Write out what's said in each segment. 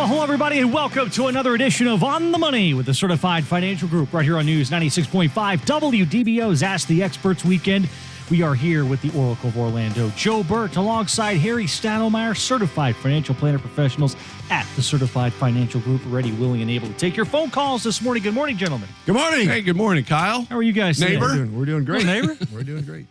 Well, hello, everybody, and welcome to another edition of On the Money with the Certified Financial Group right here on News 96.5 WDBO's Ask the Experts Weekend. We are here with the Oracle of Orlando, Joe Burt, alongside Harry Stadelmeyer, Certified Financial Planner Professionals at the Certified Financial Group, ready, willing, and able to take your phone calls this morning. Good morning, gentlemen. Good morning. Hey, good morning, Kyle. How are you guys today? Neighbor? We're doing great. Hello, neighbor. We're doing great.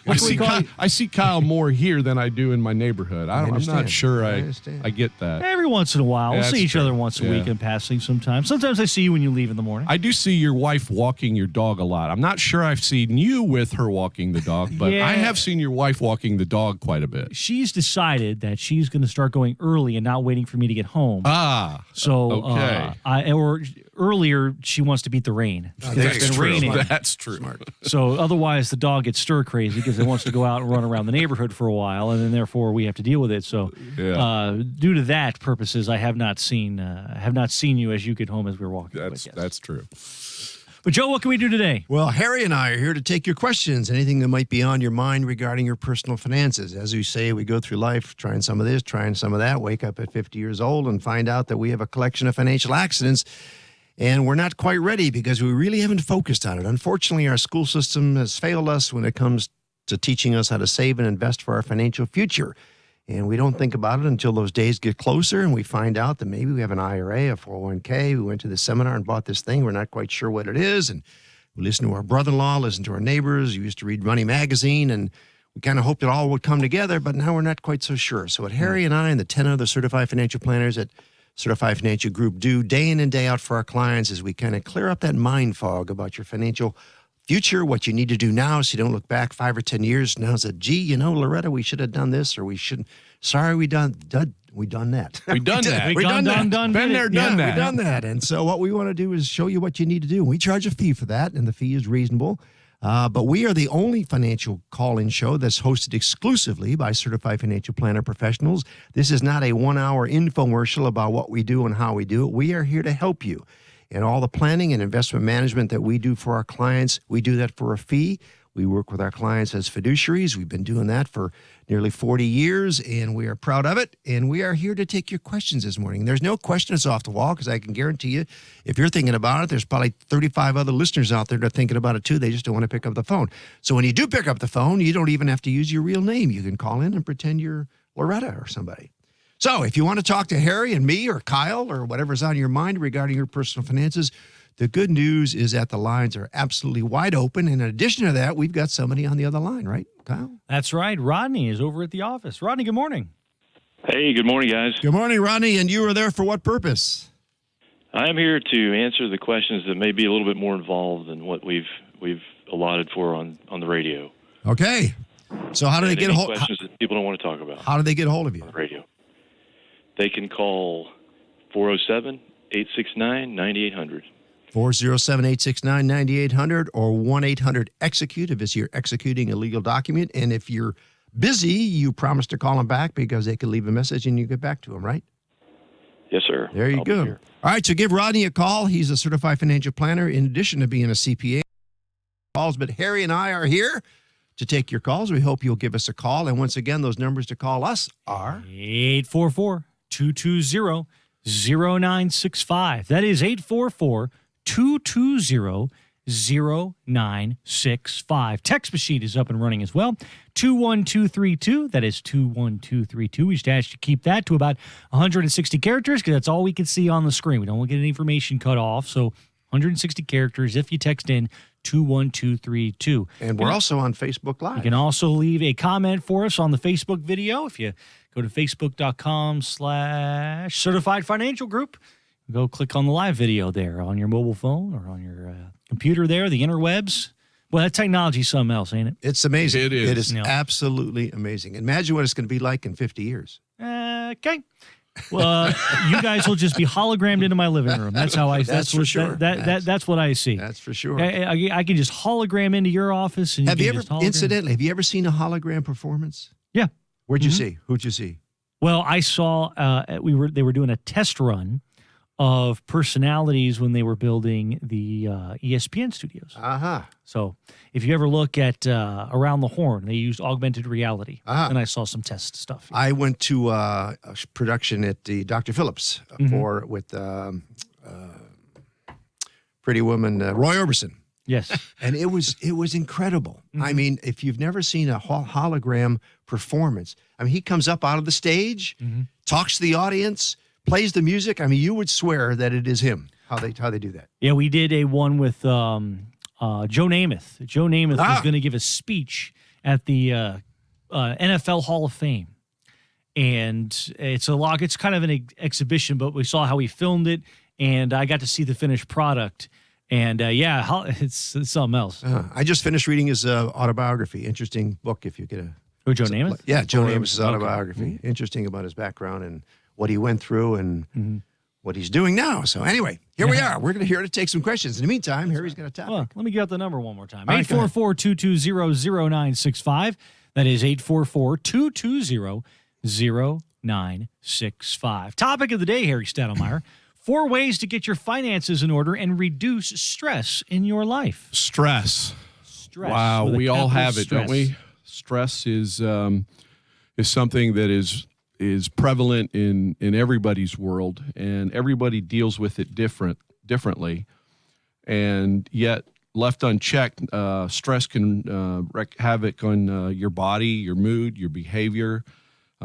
I see Kyle more here than I do in my neighborhood. I'm not sure I get that. Every once in a while. Yeah, We'll see each other once a week in passing sometimes. Sometimes I see you when you leave in the morning. I do see your wife walking your dog a lot. I'm not sure I've seen you with her walking the dog, but Yeah. I have seen your wife walking the dog quite a bit. She's decided that she's going to start going early and not waiting for me to get home. So, okay. Earlier, she wants to beat the rain. That's been true. raining. That's true. So otherwise, the dog gets stir crazy because it wants to go out and run around the neighborhood for a while, and then therefore we have to deal with it. So, due to that purposes, I have not seen you as you get home as we were walking. That's true. But Joe, what can we do today? Well, Harry and I are here to take your questions, anything that might be on your mind regarding your personal finances. As we say, we go through life trying some of this, trying some of that, wake up at 50 years old and find out that we have a collection of financial accidents. And we're not quite ready because we really haven't focused on it. Unfortunately, our school system has failed us when it comes to teaching us how to save and invest for our financial future. And we don't think about it until those days get closer and we find out that maybe we have an IRA, a 401k. We went to the seminar and bought this thing. We're not quite sure what it is. And we listen to our brother-in-law, listen to our neighbors. We used to read Money Magazine, and we kind of hoped it all would come together, but now we're not quite so sure. So what Harry and I and the 10 other certified financial planners at Certified Financial Group do day in and day out for our clients is we kind of clear up that mind fog about your financial future, what you need to do now so you don't look back 5 or 10 years now and say, gee, Loretta, we should have done this or we shouldn't. Sorry, we done that. We done that. Been there, done that. We done that. And so what we want to do is show you what you need to do. We charge a fee for that, and the fee is reasonable. But we are the only financial call-in show that's hosted exclusively by Certified Financial Planner Professionals. This is not a one-hour infomercial about what we do and how we do it. We are here to help you. And all the planning and investment management that we do for our clients, we do that for a fee. We work with our clients as fiduciaries. We've been doing that for nearly 40 years, and we are proud of it. And we are here to take your questions this morning. There's no question that's off the wall because I can guarantee you, if you're thinking about it, there's probably 35 other listeners out there that are thinking about it too. They just don't want to pick up the phone. So when you do pick up the phone, you don't even have to use your real name. You can call in and pretend you're Loretta or somebody. So if you want to talk to Harry and me or Kyle or whatever's on your mind regarding your personal finances, the good news is that the lines are absolutely wide open. And in addition to that, we've got somebody on the other line, right, Kyle? That's right. Rodney is over at the office. Rodney, good morning. Hey, good morning, guys. Good morning, Rodney. And you were there for what purpose? I am here to answer the questions that may be a little bit more involved than what we've allotted for on the radio. Okay. So how do they get a hold? Questions that people don't want to talk about. How do they get a hold of you? On the radio. They can call 407-869-9800. 407-869-9800 or 1-800-EXECUTE if you're executing a legal document. And if you're busy, you promise to call them back because they can leave a message and you get back to them, right? Yes, sir. There you go. All right, so give Rodney a call. He's a certified financial planner in addition to being a CPA. But Harry and I are here to take your calls. We hope you'll give us a call. And once again, those numbers to call us are 844-220-0965. That is 844-220-0965. Text machine is up and running as well. 21232. That is 21232. We just ask you to keep that to about 160 characters because that's all we can see on the screen. We don't want to get any information cut off. So 160 characters if you text in 21232. And we're also on Facebook Live. You can also leave a comment for us on the Facebook video. If you go to facebook.com/certified financial group, go click on the live video there on your mobile phone or on your computer there, the interwebs. Well, that technology's something else, ain't it? It's amazing. It is. It is absolutely amazing. Imagine what it's going to be like in 50 years. Okay. Well, you guys will just be hologrammed into my living room. That's how I. That's for sure. That's what I see. That's for sure. I can just hologram into your office. And have you ever seen a hologram performance? Yeah. Where'd you see? Who'd you see? Well, I saw they were doing a test run of personalities when they were building the ESPN studios. So if you ever look at Around the Horn, they used augmented reality, and I saw some test stuff. I went to a production at the Dr. Phillips with Pretty Woman, Roy Orbison. Yes. And it was incredible. I mean, if you've never seen a hologram performance, I mean, he comes up out of the stage, talks to the audience, plays the music. I mean, you would swear that it is him, how they do that. Yeah, we did a one with Joe Namath. Joe Namath was going to give a speech at the NFL Hall of Fame. And it's kind of an exhibition, but we saw how he filmed it, and I got to see the finished product. And it's something else. I just finished reading his autobiography. Interesting book if you get a... Oh, Joe Namath? Yeah, Joe Namath's autobiography. Interesting about his background and what he went through and what he's doing now. So anyway, here we are. We're going to hear to take some questions. In the meantime, Harry's got a topic. Well, let me get out the number one more time. All right, 844-220-0965. That is 844-220-0965. Topic of the day, Harry Stadelmeyer. 4 ways to get your finances in order and reduce stress in your life. Stress. Wow, we all have it, don't we? Stress is something that is prevalent in everybody's world, and everybody deals with it differently. And yet, left unchecked, stress can wreak havoc on your body, your mood, your behavior.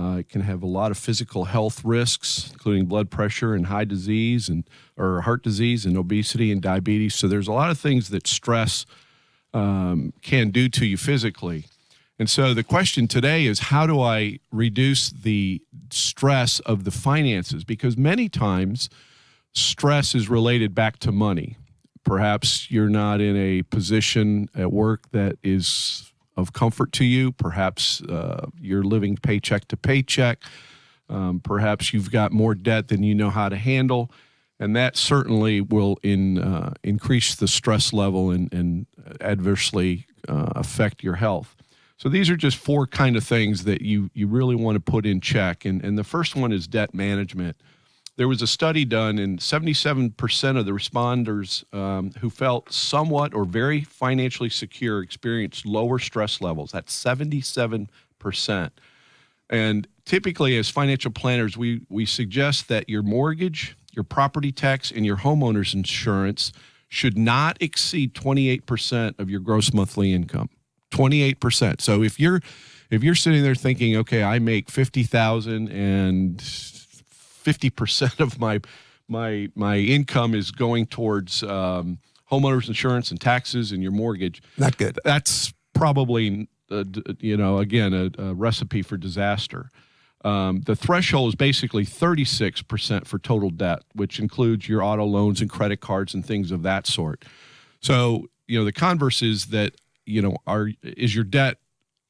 It can have a lot of physical health risks, including blood pressure and heart disease and obesity and diabetes. So there's a lot of things that stress can do to you physically. And so the question today is, how do I reduce the stress of the finances? Because many times stress is related back to money. Perhaps you're not in a position at work that is of comfort to you. Perhaps you're living paycheck to paycheck. Perhaps you've got more debt than you know how to handle. And that certainly will increase the stress level and adversely affect your health. So these are just 4 kind of things that you really want to put in check. And the first one is debt management. There was a study done, and 77% of the responders who felt somewhat or very financially secure experienced lower stress levels. That's 77%. And typically, as financial planners, we suggest that your mortgage, your property tax, and your homeowner's insurance should not exceed 28% of your gross monthly income. 28%. So if you're sitting there thinking, okay, I make $50,000 and 50% of my income is going towards homeowners insurance and taxes and your mortgage. Not good. That's probably a recipe for disaster. The threshold is basically 36% for total debt, which includes your auto loans and credit cards and things of that sort. So, the converse is that, is your debt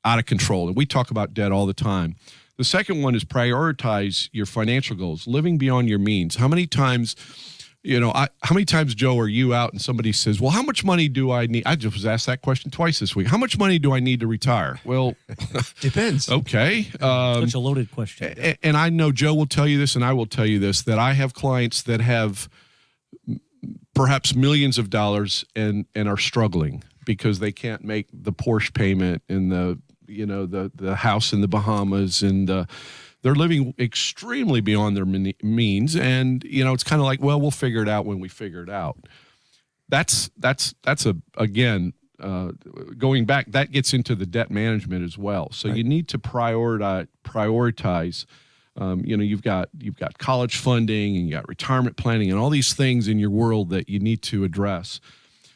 out of control? And we talk about debt all the time. The second one is prioritize your financial goals, living beyond your means. How many times, Joe, are you out and somebody says, well, how much money do I need? I just was asked that question twice this week. How much money do I need to retire? Well, depends. Okay. Such a loaded question. And I know Joe will tell you this, and I will tell you this, that I have clients that have perhaps millions of dollars and are struggling because they can't make the Porsche payment and the house in the Bahamas, and they're living extremely beyond their means. And, it's kind of like, well, we'll figure it out when we figure it out. Going back, that gets into the debt management as well. So you need to prioritize. You've got college funding and you got retirement planning and all these things in your world that you need to address.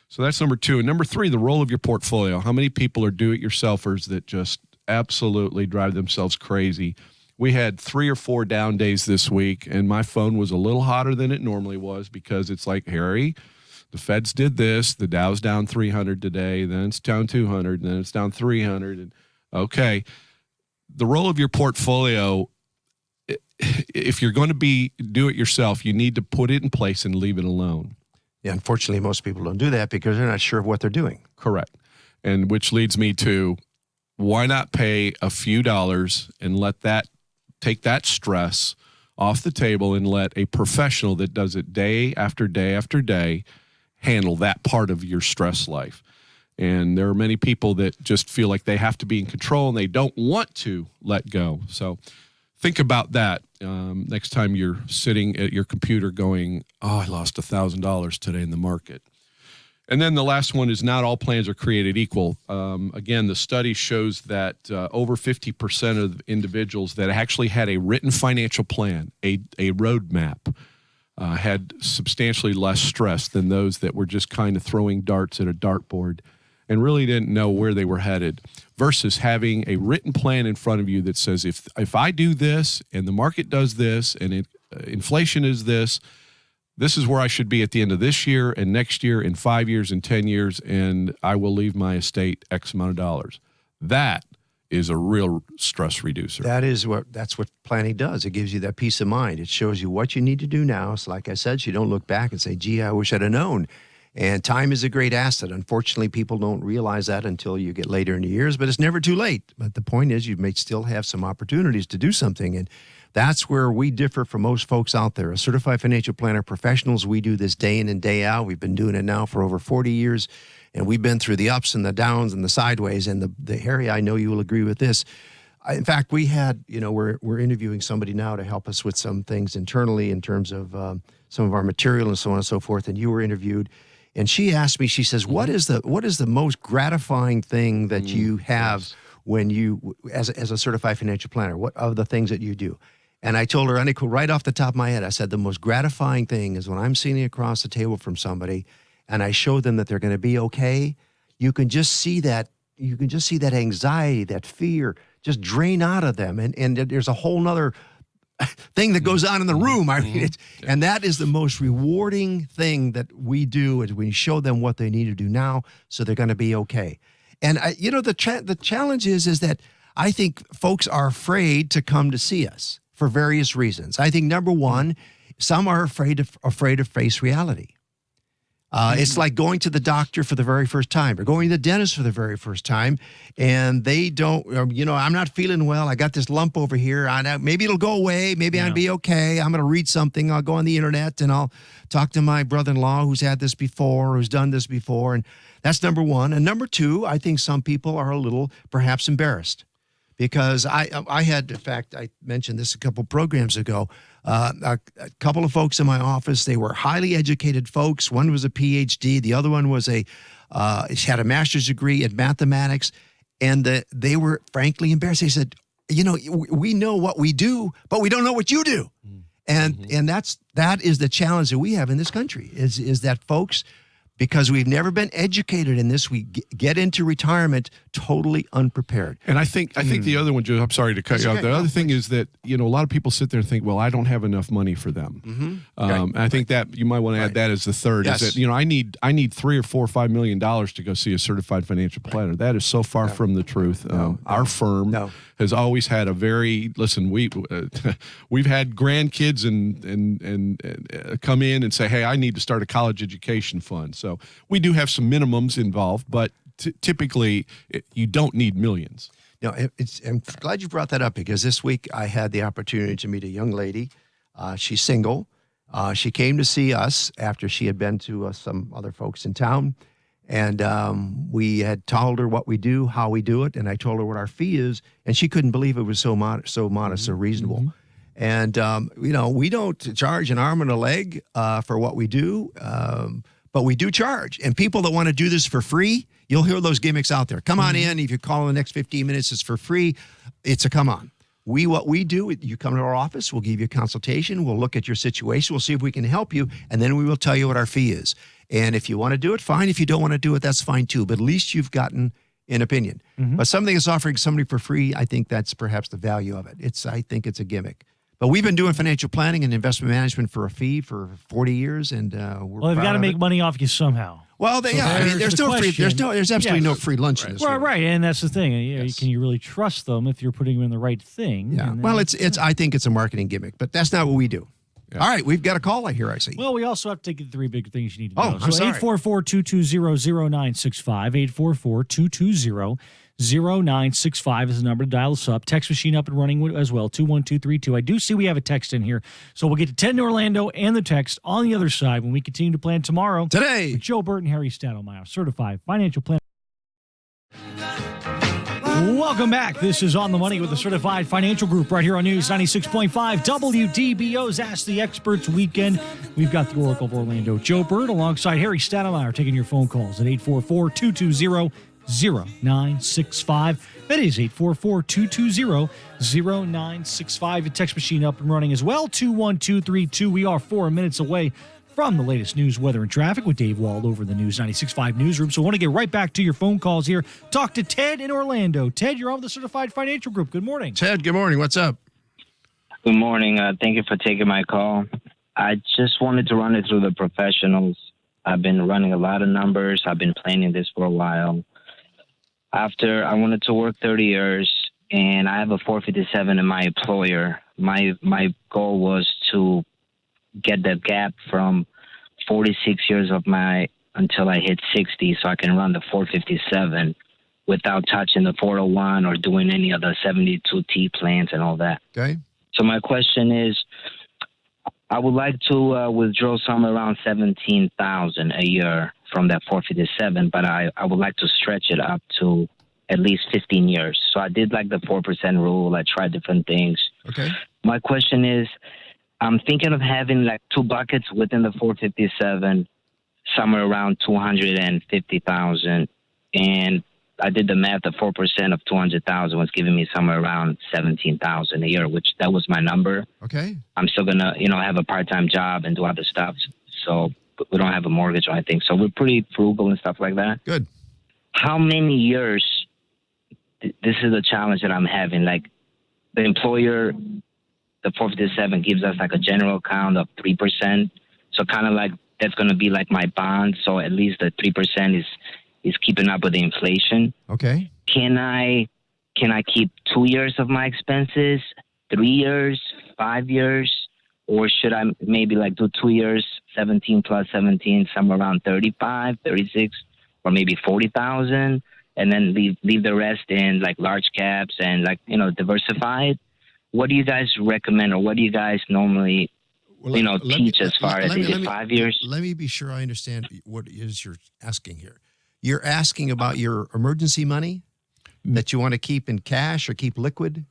So that's number 2. And number 3, the role of your portfolio. How many people are do-it-yourselfers that just absolutely drive themselves crazy? We had 3 or 4 down days this week, and my phone was a little hotter than it normally was because it's like, Harry, the Feds did this, the Dow's down 300 today, then it's down 200, then it's down 300. And okay, the role of your portfolio, if you're going to do it yourself, you need to put it in place and leave it alone. Yeah, unfortunately, most people don't do that because they're not sure of what they're doing. Correct. And which leads me to, why not pay a few dollars and take that stress off the table and let a professional that does it day after day after day handle that part of your stress life. And there are many people that just feel like they have to be in control and they don't want to let go. So think about that next time you're sitting at your computer going, oh, I lost $1,000 today in the market. And then the last one is not all plans are created equal. Again, the study shows that over 50% of individuals that actually had a written financial plan, a roadmap, had substantially less stress than those that were just kind of throwing darts at a dartboard and really didn't know where they were headed, versus having a written plan in front of you that says, if I do this and the market does this and inflation is this is where I should be at the end of this year and next year and 5 years and 10 years, and I will leave my estate X amount of dollars. That is a real stress reducer. That's what planning does. It gives you that peace of mind. It shows you what you need to do now. So like I said, so you don't look back and say, gee, I wish I'd have known. And time is a great asset. Unfortunately, people don't realize that until you get later in the years, but it's never too late. But the point is, you may still have some opportunities to do something. And that's where we differ from most folks out there. As certified financial planner professionals, we do this day in and day out. We've been doing it now for over 40 years, and we've been through the ups and the downs and the sideways. And Harry, I know you will agree with this. In fact, we had, we're interviewing somebody now to help us with some things internally in terms of some of our material and so on and so forth. And you were interviewed. And she asked me, she says, what is the most gratifying thing that you have when you, as a certified financial planner, what are the things that you do? And I told her, right off the top of my head, I said, the most gratifying thing is when I'm sitting across the table from somebody and I show them that they're going to be okay. You can just see that anxiety, that fear just drain out of them. And there's a whole nother thing that goes on in the room. I mean, and that is the most rewarding thing that we do, is we show them what they need to do now so they're going to be okay. And the challenge is that I think folks are afraid to come to see us for various reasons. I think number one, some are afraid to face reality. It's like going to the doctor for the very first time or going to the dentist for the very first time, and they don't, I'm not feeling well. I got this lump over here. Maybe it'll go away. Maybe I'll be okay. I'm going to read something. I'll go on the internet and I'll talk to my brother-in-law who's had this before, who's done this before. And that's number one. And number two, I think some people are a little perhaps embarrassed. Because I had, in fact, I mentioned this a couple programs ago, a couple of folks in my office, they were highly educated folks. One was a PhD. The other one was had a master's degree in mathematics. And they were frankly embarrassed. They said, we know what we do, but we don't know what you do. And that is the challenge that we have in this country is that folks, because we've never been educated in this, we get into retirement totally unprepared. And I think the other one, Joe, I'm sorry to cut you off. The other thing is that, a lot of people sit there and think, well, I don't have enough money for them. And I think that you might want to add that as the third, is that, I need $3 or $4 or $5 million to go see a certified financial planner. That is so far from the truth. Our firm has always had a we've had grandkids and come in and say, hey, I need to start a college education fund. So we do have some minimums involved, but typically you don't need millions. No, I'm glad you brought that up, because this week I had the opportunity to meet a young lady. She's single. She came to see us after she had been to some other folks in town. And we had told her what we do, how we do it, and I told her what our fee is, and she couldn't believe it was so modest, so reasonable. And, we don't charge an arm and a leg for what we do, but we do charge. And people that want to do this for free, you'll hear those gimmicks out there. Come on in. If you call in the next 15 minutes, it's for free. It's a come on. What we do, you come to our office, we'll give you a consultation, we'll look at your situation, we'll see if we can help you, and then we will tell you what our fee is. And if you want to do it, fine. If you don't want to do it, that's fine too. But at least you've gotten an opinion. But something that's offering somebody for free, I think that's perhaps the value of it. I think it's a gimmick. But we've been doing financial planning and investment management for a fee for 40 years, and they've got to make money off you somehow. Well, there's no free. There's absolutely no free lunch in this. Right, and that's the thing. Can you really trust them if you're putting them in the right thing? Yeah. Well, I think it's a marketing gimmick, but that's not what we do. Yeah. All right, we've got a call here, I see. Well, we also have to get the three big things you need to Oh, know. I'm sorry. 844-220-0965, 844-220-0965 is the number to dial us up. Text machine up and running as well, 21232. I do see we have a text in here, so we'll get to Ted in Orlando and the text on the other side when we continue to plan tomorrow. Today. With Joe Burt and Harry Stadelmeyer, certified financial planner. Welcome back. This is On the Money with the Certified Financial Group right here on News 96.5 WDBO's Ask the Experts weekend. We've got the Oracle of Orlando, Joe Burt, alongside Harry Stadelmeyer, taking your phone calls at 844-220-0965. That is 844-220-0965. The text machine up and running as well, 21232. We are 4 minutes away from the latest news, weather, and traffic with Dave Wald over the News 96.5 newsroom. So I want to get right back to your phone calls here. Talk to Ted in Orlando. Ted, you're on with the Certified Financial Group. Good morning. Ted, good morning. What's up? Good morning. Thank you for taking my call. I just wanted to run it through the professionals. I've been running a lot of numbers. I've been planning this for a while. After I wanted to work 30 years, and I have a 457 in my employer. My goal was to get the gap from 46 years of my until I hit 60, so I can run the 457 without touching the 401 or doing any of the 72T plans and all that. Okay. So my question is, I would like to withdraw somewhere around $17,000 a year from that 457, but I would like to stretch it up to at least 15 years. So I did like the 4% rule. I tried different things. Okay. My question is, I'm thinking of having like two buckets within the 457, somewhere around 250,000, and I did the math. The 4% of 200,000 was giving me somewhere around 17,000 a year, which that was my number. Okay. I'm still gonna, have a part-time job and do other stuff, so we don't have a mortgage or anything. So we're pretty frugal and stuff like that. Good. How many years? This is the challenge that I'm having. Like the employer, the 457 gives us like a general account of 3%. So kind of like that's going to be like my bond. So at least the 3% is keeping up with the inflation. Okay. Can I keep 2 years of my expenses, 3 years, 5 years, or should I maybe like do 2 years, 17 plus 17, somewhere around 35, 36, or maybe 40,000, and then leave the rest in like large caps and like, diversified? What do you guys recommend, or what do you guys normally, teach as far as is it 5 years? Let me be sure I understand what it is you're asking here. You're asking about your emergency money that you want to keep in cash or keep liquid?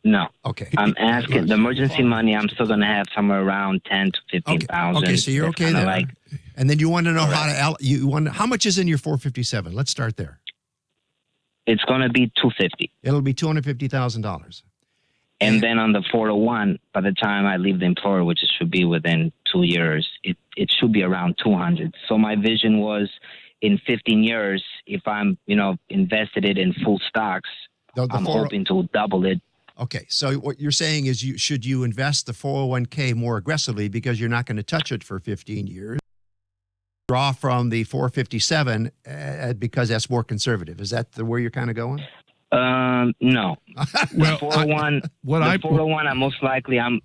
No. Okay. I'm asking the emergency money. I'm still going to have somewhere around 10 to 15,000. Okay, so you're okay there. And then you want to know Correct. how much is in your 457? Let's start there. It's going to be 250. It'll be $250,000. And then on the 401, by the time I leave the employer, which should be within 2 years, it should be around 200. So my vision was in 15 years, if I'm, invested it in full stocks, I'm hoping to double it. Okay. So what you're saying is should you invest the 401k more aggressively because you're not going to touch it for 15 years? Draw from the 457 because that's more conservative. Is that where you're kind of going? No. Well, 401, 401, I'm most likely I'm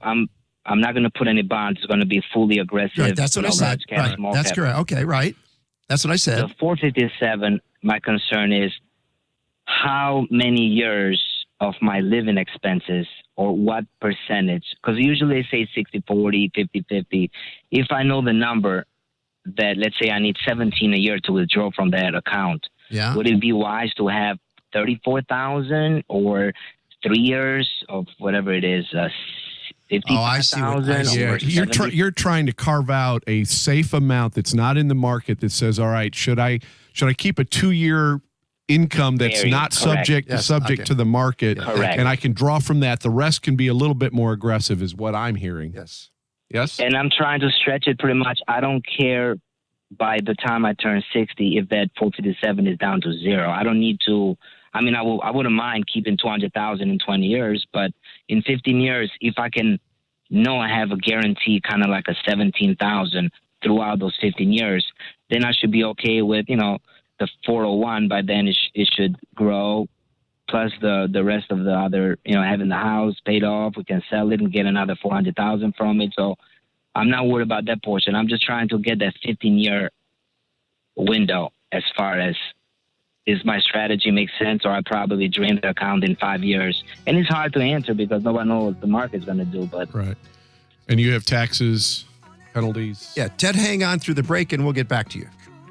not going to put any bonds. It's going to be fully aggressive. Right, that's what I said. Large cap, Right. small That's cap. correct. Okay, right. That's what I said. The 457, my concern is how many years of my living expenses or what percentage, because usually they say 60-40, 50-50. If I know the number that, let's say I need 17 a year to withdraw from that account, Yeah. would it be wise to have 34,000 or 3 years of whatever it is, 55,000? Yeah, you're trying to carve out a safe amount that's not in the market that says, all right, should I keep a 2-year income that's Very not correct. subject to the market, Correct. and I can draw from that. The rest can be a little bit more aggressive, is what I'm hearing. Yes. Yes. And I'm trying to stretch it pretty much. I don't care by the time I turn 60 if that 457 is down to zero. I don't need to. I mean, I wouldn't mind keeping 200,000 in 20 years, but in 15 years, if I can know I have a guarantee, kind of like a 17,000 throughout those 15 years, then I should be okay with, the 401. By then, it should grow plus the rest of the other, having the house paid off. We can sell it and get another $400,000 from it. So I'm not worried about that portion. I'm just trying to get that 15-year window as far as, is my strategy make sense, or I probably drain the account in 5 years. And it's hard to answer because nobody knows what the market's going to do. But Right. And you have taxes, penalties. Yeah, Ted, hang on through the break and we'll get back to you.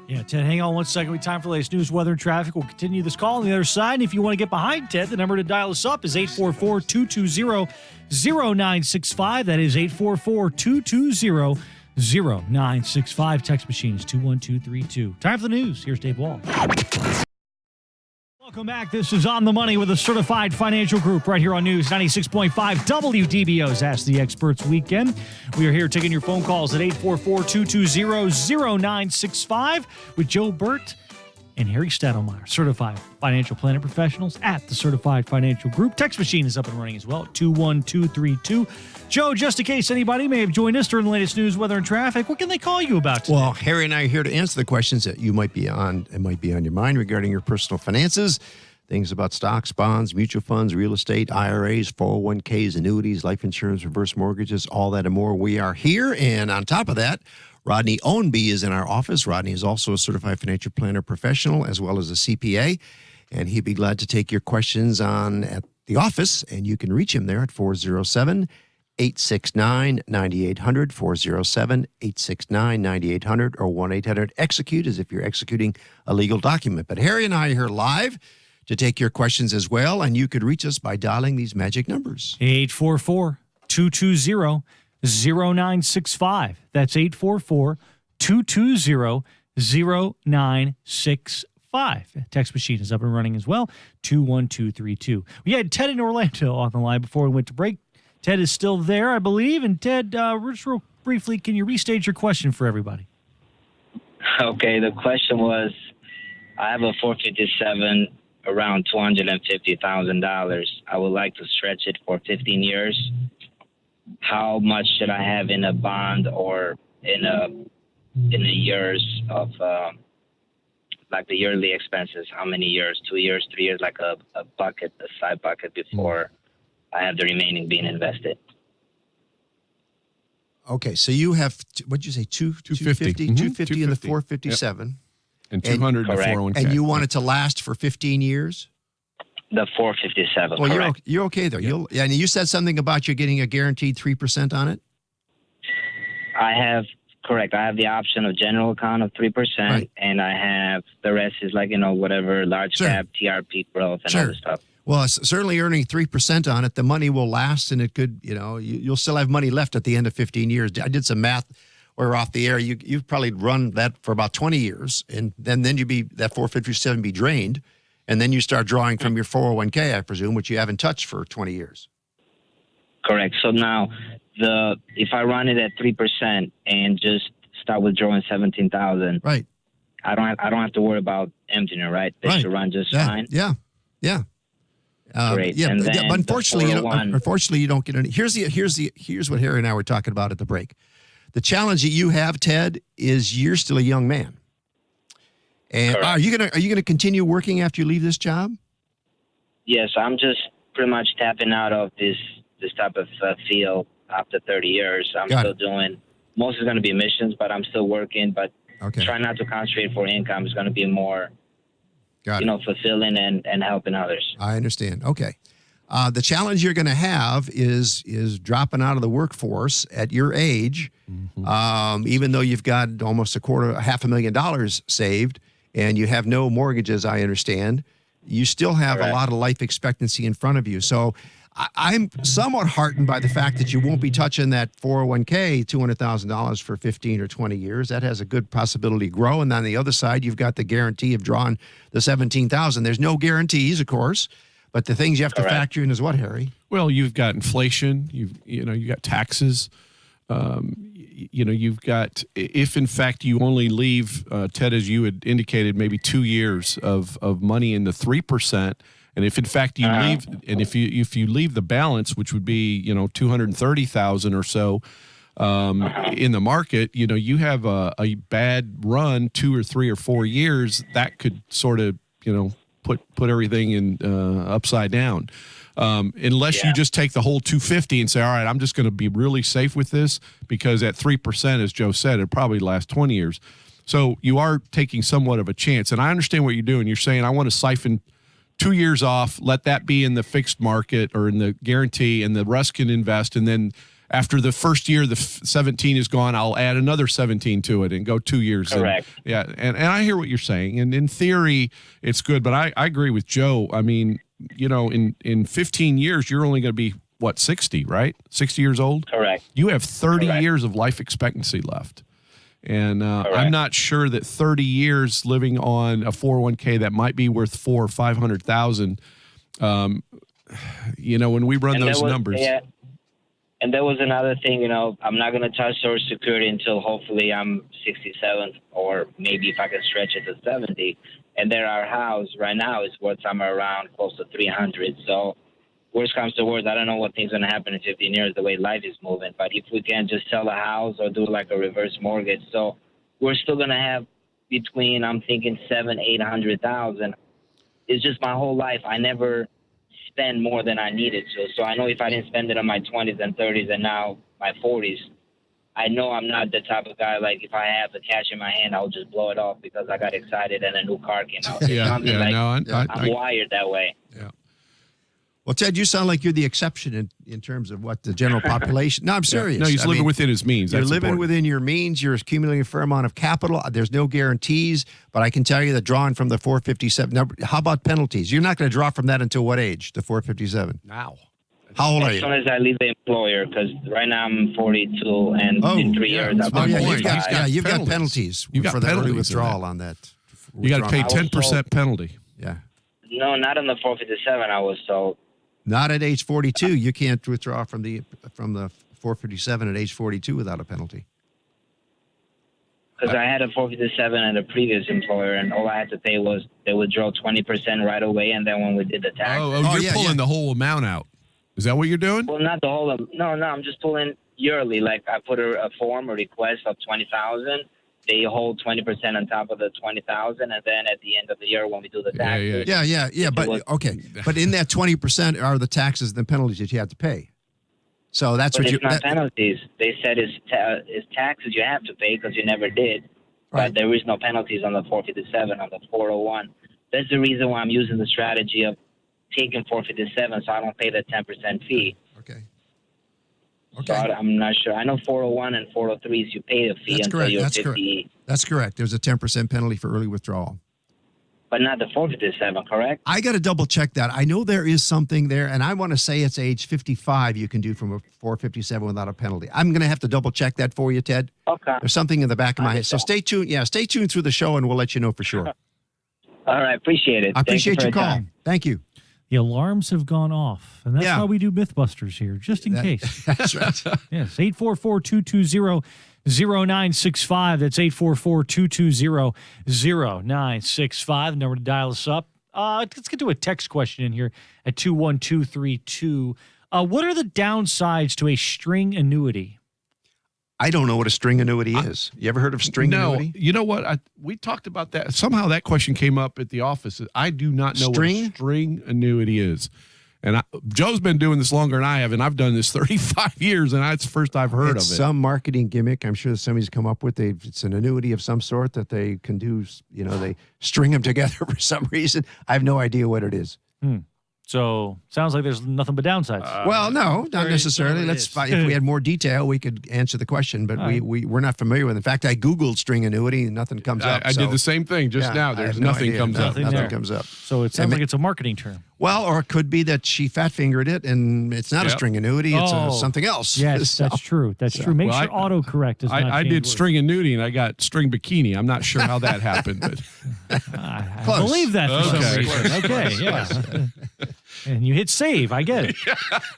Yeah, Ted, hang on one second. We time for the latest news, weather, and traffic. We'll continue this call on the other side. And if you want to get behind Ted, the number to dial us up is 844-220-0965. That is 844-220-0965. Text machine is 21232. Time for the news. Here's Dave Wall. Welcome back. This is On the Money with a certified financial group right here on News 96.5 WDBO's Ask the Experts weekend. We are here taking your phone calls at 844-220-0965 with Joe Burt and Harry Stadelmeyer, certified financial planning professionals at the Certified Financial Group. Text machine is up and running as well at 21232. Joe, just in case anybody may have joined us during the latest news, weather, and traffic, what can they call you about today? Well, Harry and I are here to answer the questions that might be on your mind regarding your personal finances. Things about stocks, bonds, mutual funds, real estate, IRAs, 401ks, annuities, life insurance, reverse mortgages, all that and more. We are here. And on top of that, Rodney Ownby is in our office. Rodney is also a certified financial planner professional as well as a CPA. And he'd be glad to take your questions at the office. And you can reach him there at 407-869-9800, 407-869-9800, or 1-800-EXECUTE as if you're executing a legal document. But Harry and I are here live to take your questions as well, and you could reach us by dialing these magic numbers. 844-220-0965. That's 844-220-0965. Text machine is up and running as well, 21232. We had Ted in Orlando on the line before we went to break. Ted is still there, I believe. And Ted, just real briefly, can you restate your question for everybody? Okay, the question was, I have a 457 around $250,000. I would like to stretch it for 15 years. How much should I have in a bond or in the years of like the yearly expenses? How many years? 2 years, 3 years, like a bucket, a side bucket before I have the remaining being invested. Okay, so you have, what'd you say, 250? 250 in the 457. Yep. And 200 in the 401k. And you want it to last for 15 years? The 457, well, correct. you're okay there. Yep. And you said something about you getting a guaranteed 3% on it? Correct. I have the option of general account of 3%, right. And I have the rest is like, whatever, large cap, TRP growth and all this stuff. Well, it's certainly earning 3% on it. The money will last, and it could, you'll still have money left at the end of 15 years. I did some math. We're off the air. You've probably run that for about 20 years, and then that 457 be drained, and then you start drawing from your 401k, I presume, which you haven't touched for 20 years. Correct. So now, if I run it at 3% and just start withdrawing $17,000, right? I don't have to worry about emptying it, right? They should run just fine. Yeah. Great. Yeah, and but then unfortunately, you don't get any. Here's what Harry and I were talking about at the break. The challenge that you have, Ted, is you're still a young man. And are you gonna continue working after you leave this job? Yes, I'm just pretty much tapping out of this type of field after 30 years. I'm still doing, most is going to be missions, but I'm still working, but try not to concentrate for income. It's going to be more, fulfilling and helping others. I understand. Okay. The challenge you're going to have is dropping out of the workforce at your age, even though you've got almost $250,000 saved and you have no mortgages, I understand. You still have a lot of life expectancy in front of you. So I'm somewhat heartened by the fact that you won't be touching that 401k, $200,000 for 15 or 20 years. That has a good possibility to grow. And on the other side, you've got the guarantee of drawing the $17,000. There's no guarantees, of course, but the things you have to factor in is what, Harry? Well, you've got inflation. You've got taxes. You've got, if in fact you only leave, Ted, as you had indicated, maybe 2 years of money in the 3%. And if in fact you leave, and if you leave the balance, which would be $230,000 or so in the market, you have a bad run 2 or 3 or 4 years that could sort of put everything in upside down. Unless you just take the whole 250 and say, all right, I'm just going to be really safe with this, because at 3%, as Joe said, it probably lasts 20 years. So you are taking somewhat of a chance. And I understand what you're doing. You're saying, I want to siphon 2 years off, let that be in the fixed market or in the guarantee, and the rest can invest. And then after the first year, the 17 is gone, I'll add another 17 to it and go 2 years. Correct. And I hear what you're saying. And in theory, it's good. But I agree with Joe. I mean, in 15 years, you're only going to be, 60, right? 60 years old? Correct. You have 30 years of life expectancy left. And I'm not sure that 30 years living on a 401k that might be worth $400,000 or $500,000. When we run those numbers. Yeah. And there was another thing, I'm not going to touch Social Security until hopefully I'm 67, or maybe if I can stretch it to 70. And there, our house right now is worth somewhere around close to 300. So worst comes to worst, I don't know what things going to happen in 15 years, the way life is moving. But if we can just sell a house or do like a reverse mortgage, so we're still going to have between, I'm thinking, 700,000-800,000. It's just my whole life, I never spend more than I needed to. So I know if I didn't spend it in my 20s and 30s and now my 40s, I know I'm not the type of guy, like, if I have the cash in my hand, I'll just blow it off because I got excited and a new car came out. I'm wired that way. Yeah. Well, Ted, you sound like you're the exception in terms of what the general population. No, I'm serious. No, he's living within his means. You're That's living important. within your means. You're accumulating a fair amount of capital. There's no guarantees, but I can tell you that drawing from the 457. Now, how about penalties? You're not going to draw from that until what age? The 457. Now. How old are As you? soon as I leave the employer, because right now I'm 42, and in 3 years I'll be 45. You've got penalties You've got for that early penalties withdrawal on that. You got to pay 10% penalty. Yeah. No, not on the 457. I was told. Not at age 42. You can't withdraw from the 457 at age 42 without a penalty. Because I had a 457 at a previous employer, and all I had to pay was they would draw 20% right away, and then when we did the tax. You're pulling the whole amount out. Is that what you're doing? Well, not the whole. No, I'm just pulling yearly. Like I put a form, a request of 20,000. They hold 20% on top of the 20,000, and then at the end of the year when we do the taxes. Yeah. But in that 20% are the taxes and the penalties that you have to pay. So that's but what it's not penalties. They said it's taxes you have to pay because you never did. Right. But there is no penalties on the 457, on the 401. That's the reason why I'm using the strategy of taking 457, so I don't pay the 10% fee. Okay. So I'm not sure. I know 401 and 403s, you pay a fee until you're 50. That's correct. There's a 10% penalty for early withdrawal. But not the 457, correct? I got to double check that. I know there is something there, and I want to say it's age 55 you can do from a 457 without a penalty. I'm going to have to double check that for you, Ted. Okay. There's something in the back of my head. So stay tuned. Yeah, stay tuned through the show, and we'll let you know for sure. All right. Appreciate it. I appreciate your call. Time. Thank you. The alarms have gone off, and that's why we do Mythbusters here, just in case. That's right. Yes, 844-220-0965. That's 844-220-0965. Number to dial us up. Let's get to a text question in here at 21232. What are the downsides to a string annuity? I don't know what a string annuity is. You ever heard of string annuity? You know what? We talked about that. Somehow that question came up at the office. I do not know what a string annuity is. And Joe's been doing this longer than I have, and I've done this 35 years, and that's the first I've heard of it. It's some marketing gimmick I'm sure somebody's come up with. It's an annuity of some sort that they can do. They string them together for some reason. I have no idea what it is. So sounds like there's nothing but downsides. Well, no, not necessarily. If we had more detail, we could answer the question, but we're not familiar with it. In fact, I Googled string annuity and nothing comes up. I did the same thing just now. There's nothing comes up. Nothing comes up. So it sounds like it's a marketing term. Well, or it could be that she fat fingered it and it's not a string annuity, it's something else. Yes, that's true. That's true. Make sure autocorrect is not I did string annuity and I got string bikini. I'm not sure how that happened, but I believe that for some reason. Okay, yeah. And you hit save. I get it.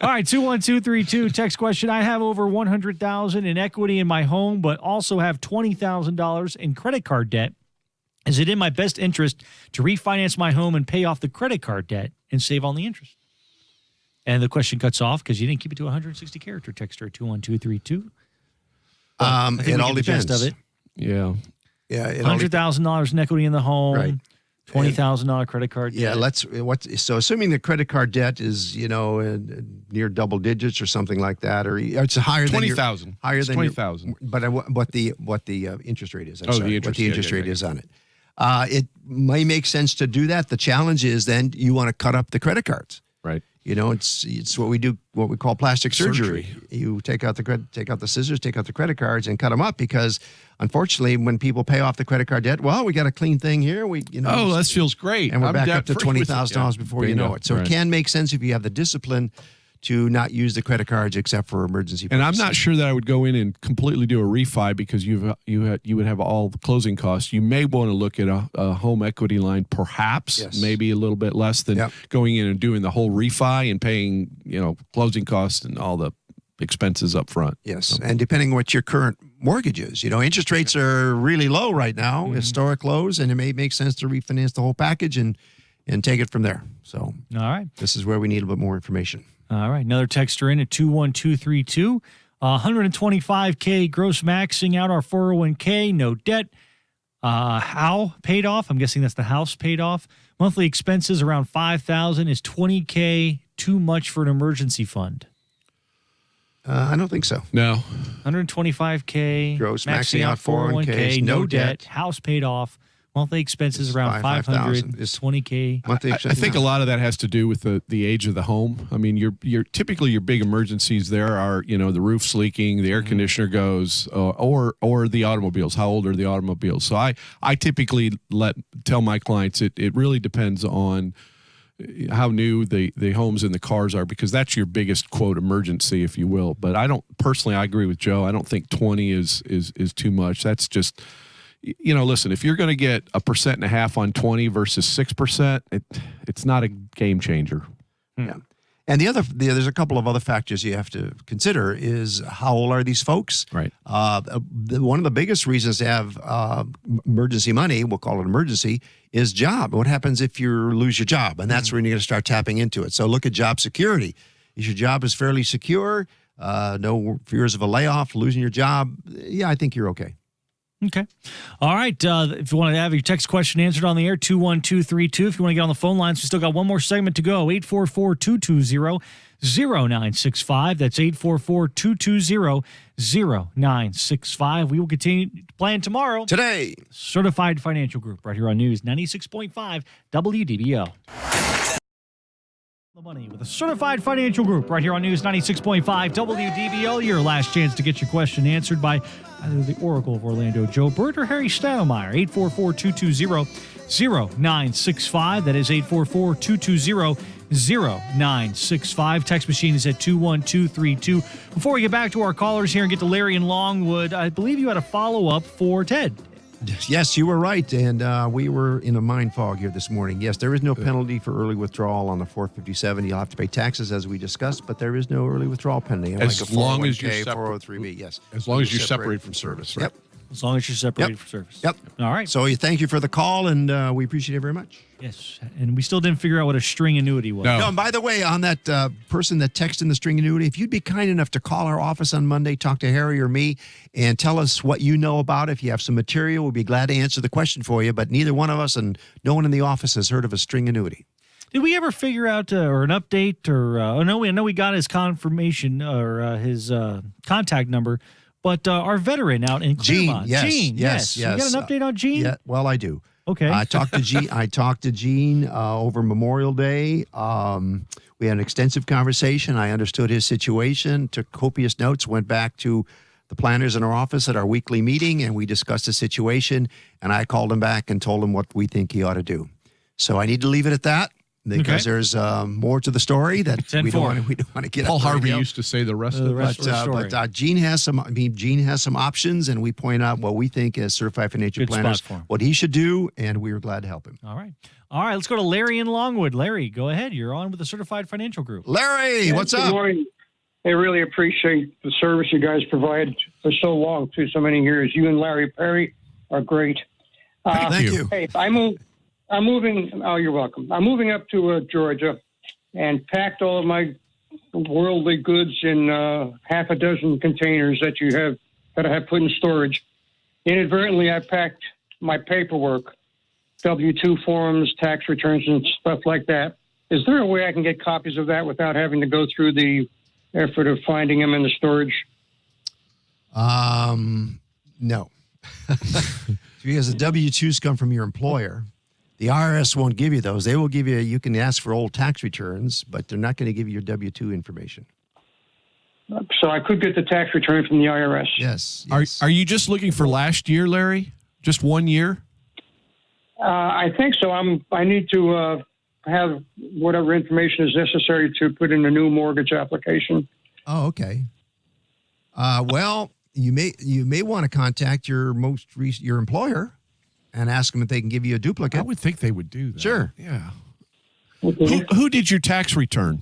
All right, 21232 text question. I have over $100,000 in equity in my home, but also have $20,000 in credit card debt. Is it in my best interest to refinance my home and pay off the credit card debt and save on the interest? And the question cuts off because you didn't keep it to 160-character texter 21232. It all depends. Of it. Yeah. Yeah. $100,000 in equity in the home. Right. $20,000 credit card debt. Yeah, so assuming the credit card debt is, near double digits or something like that, or it's higher than 20,000. Higher than 20,000. But what the interest rate is? The interest, what the interest rate is on it. It may make sense to do that. The challenge is then you want to cut up the credit cards. Right. It's what we do, what we call plastic surgery. You take out the scissors, take out the credit cards, and cut them up because, unfortunately, when people pay off the credit card debt, well, we got a clean thing here. That feels great. And we're back up to debt-free with $20,000 before you know it. So it can make sense if you have the discipline to not use the credit cards except for emergency purposes. And I'm not sure that I would go in and completely do a refi because you would have all the closing costs. You may want to look at a home equity line, perhaps, maybe a little bit less than going in and doing the whole refi and paying closing costs and all the expenses up front. Yes, and depending on what your current mortgage is, interest rates are really low right now, historic lows, and it may make sense to refinance the whole package and take it from there. So, all right, this is where we need a bit more information. All right, another texter in at 21232. 125K gross maxing out our 401k, no debt. How paid off? I'm guessing that's the house paid off. Monthly expenses around $5,000. Is $20K too much for an emergency fund? I don't think so. No. 125K gross maxing out 401k, no debt, house paid off. Monthly expenses around $500. Is $20K. I think a lot of that has to do with the age of the home. I mean, you're typically your big emergencies there are the roof's leaking, the air conditioner goes, or the automobiles. How old are the automobiles? So I typically tell my clients it really depends on how new the homes and the cars are, because that's your biggest quote emergency, if you will. But I agree with Joe. I don't think 20 is too much. That's just. Listen, if you're going to get 1.5% on 20 versus 6%, it's not a game changer. Yeah. And there's a couple of other factors you have to consider is how old are these folks? Right. One of the biggest reasons to have emergency money, we'll call it emergency, is job. What happens if you lose your job? And that's when you're going to start tapping into it. So look at job security. If your job is fairly secure, no fears of a layoff, losing your job, I think you're okay. Okay. All right. If you want to have your text question answered on the air, 21232. If you want to get on the phone lines, we still got one more segment to go. 844-220-0965. That's 844-220-0965. We will continue playing tomorrow. Today. Certified Financial Group right here on News 96.5 WDBO. The money with a Certified Financial Group right here on News 96.5 WDBO. Your last chance to get your question answered by either the Oracle of Orlando, Joe Burt, or Harry Steinmeier. 844-220-0965. That is 844-220-0965. Text machine is at 21232. Before we get back to our callers here and get to Larry in Longwood, I believe you had a follow-up for Ted. Yes, you were right, and we were in a mind fog here this morning. Yes, there is no penalty for early withdrawal on the 457. You'll have to pay taxes, as we discussed, but there is no early withdrawal penalty. As long as you're 403B, yes. As long as you're separated from service, right? Yep. As long as you're separated from service. Yep. All right. So thank you for the call, and we appreciate it very much. Yes, and we still didn't figure out what a string annuity was. No, and by the way, on that person that texted in the string annuity, if you'd be kind enough to call our office on Monday, talk to Harry or me, and tell us what you know about it. If you have some material, we'd be glad to answer the question for you, but neither one of us and no one in the office has heard of a string annuity. Did we ever figure out or an update or I know we got his confirmation or his contact number, but our veteran out in Claremont. Gene, yes. You got an update on Gene? Yeah, well, I do. Okay. I talked to Gene over Memorial Day. We had an extensive conversation. I understood his situation, took copious notes, went back to the planners in our office at our weekly meeting, and we discussed the situation, and I called him back and told him what we think he ought to do. So I need to leave it at that. Because there's more to the story that we don't want to get. Paul Harvey used to say the rest of the story. But Gene has some. Gene has some options, and we point out what we think as certified financial planners what he should do, and we were glad to help him. All right. Let's go to Larry in Longwood. Larry, go ahead. You're on with the Certified Financial Group. Larry, what's up? Good morning. I really appreciate the service you guys provide for so long, through so many years. You and Larry Perry are great. Thank you. Hey, I'm moving. Oh, you're welcome. I'm moving up to Georgia, and packed all of my worldly goods in half a dozen containers that I have put in storage. Inadvertently, I packed my paperwork W-2 forms, tax returns, and stuff like that. Is there a way I can get copies of that without having to go through the effort of finding them in the storage? No. Because the W-2s come from your employer. The IRS won't give you those. They will give you, you can ask for old tax returns, but they're not going to give you your W-2 information. So I could get the tax return from the IRS. Yes. Are you just looking for last year, Larry? Just 1 year? I think so. I need to have whatever information is necessary to put in a new mortgage application. Oh, okay. Well, you may want to contact your your employer and ask them if they can give you a duplicate. I would think they would do that. Sure. Yeah. Okay. Who did your tax return?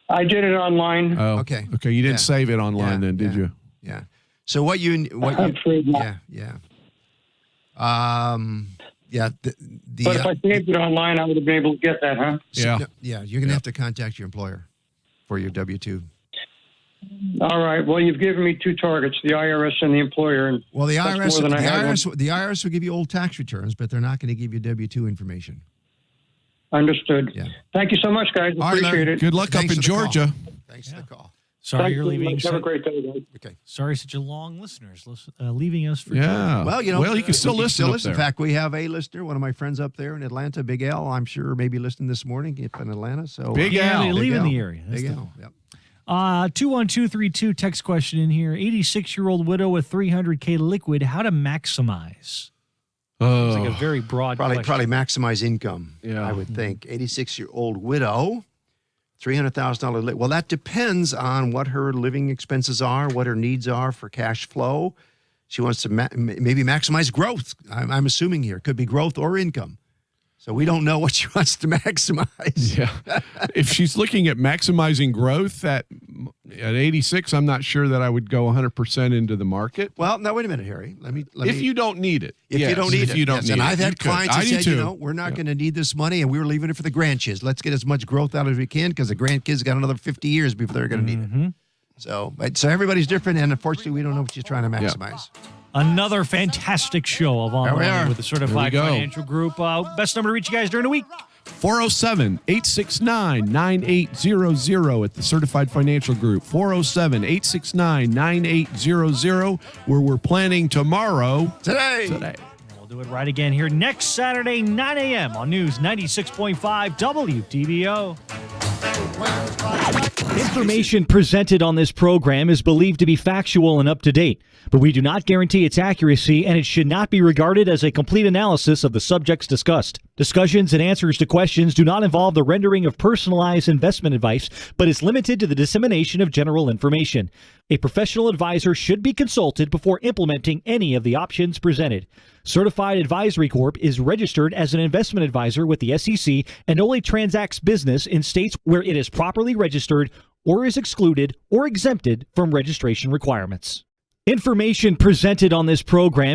I did it online. Oh, Okay. Okay, you didn't Yeah. save it online then, did you? Yeah. So what you I'm afraid not. yeah. Yeah. The But if I saved it online, I would have been able to get that, huh? Yeah. You're going to have to contact your employer for your W-2. All right. Well, you've given me two targets, the IRS and the employer. And Well, the that's IRS, more than I had the IRS will give you old tax returns, but they're not going to give you W-2 information. Understood. Yeah. Thank you so much, guys. All right, Appreciate Larry. it. Good luck Thanks up in for the call. Georgia. Thanks for the call. Sorry Thank you're you. leaving. Have a great day, guys. Okay. Sorry, such a long listeners leaving us for. Yeah. Well, you can still listen. Up In there. fact, we have a listener, one of my friends up there in Atlanta, Big L. I'm sure maybe listening this morning up in Atlanta. So Big Yeah, Al. they Big live in Al. the area. That's Big the- L. Yep. 21232 text question in here. 86-year-old widow with $300K liquid. How to maximize? It's like a very broad Probably question. maximize income. Yeah. I would think. 86-year-old widow, $300,000. Well, that depends on what her living expenses are, what her needs are for cash flow. She wants to maybe maximize growth. I'm assuming here could be growth or income. So we don't know what she wants to maximize. Yeah. If she's looking at maximizing growth at 86, I'm not sure that I would go 100% into the market. Well, now wait a minute, Harry. Let me. If you don't need it. If Yes, you don't need if it, you don't yes. need And it, I've you had could. clients I that do said, too. we're not going to need this money, and we were leaving it for the grandkids. Let's get as much growth out as we can because the grandkids got another 50 years before they're going to need it. So everybody's different, and unfortunately, we don't know what you're trying to maximize. Another fantastic show of On There the we Money are. with the Certified There we go. Financial Group. Best number to reach you guys during the week. 407-869-9800 at the Certified Financial Group. 407-869-9800, where we're planning tomorrow. Today. We'll do it right again here next Saturday, 9 a.m. on News 96.5 WTBO. Information presented on this program is believed to be factual and up to date, but we do not guarantee its accuracy, and it should not be regarded as a complete analysis of the subjects discussed. Discussions and answers to questions do not involve the rendering of personalized investment advice, but is limited to the dissemination of general information. A professional advisor should be consulted before implementing any of the options presented. Certified Advisory Corp is registered as an investment advisor with the SEC and only transacts business in states where it is properly registered or is excluded or exempted from registration requirements. Information presented on this program